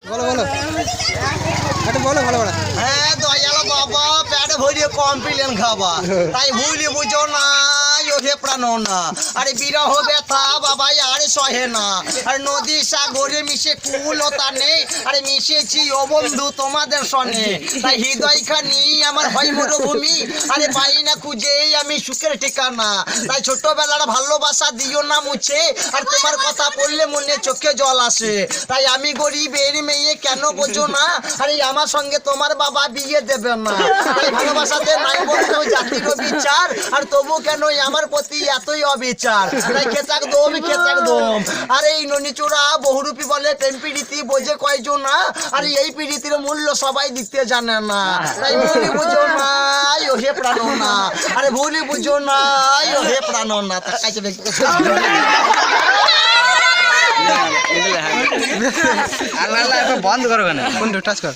বলো বলো একটু বলো ভালো ভালো। হ্যাঁ দয়াল বাবা পেটে ভরিয়ে কমপ্লেন খাবা তাই ভুলি বুঝো না ওহে প্রাণ না আরে বিরহ ব্যথা বাবা আরে সহে না আর নদী সাগরে মিশে কুলতা নেই আরে মিশেছি ও বন্ধু তোমাদের সনে তাই হৃদয় খানি আমার হয় মরুভূমি আরে পাই না খুঁজেই আমি সুখের ঠিকানা তাই ছোটবেলার ভালোবাসা দিও না মুছে আর তোমার কথা বললে মনে চোখে জল আসে তাই আমি গরিবের মেয়ে কেন বোঝো না আরে আমার সঙ্গে তোমার বাবা বিয়ে দেবে না তাই ভালোবাসাতে নাই বলতো জাতির বিচার আর তবু কেন আমার প্রতি এতই অবিচার তাই খেচাক দম আরে এই ননিচোরা বহুরূপী বলে প্রেম প্রীতি বোঝে কয়জন না আরে এই প্রীতির মূল্য সবাই দিতে জানে না তাই ভুলি বুঝো না ওহে প্রাণ না আরে ভুলি বুঝো না ওহে প্রাণ না তা কাছে আল্লাহ বন্ধ করো কেন? কোন টাচ কর।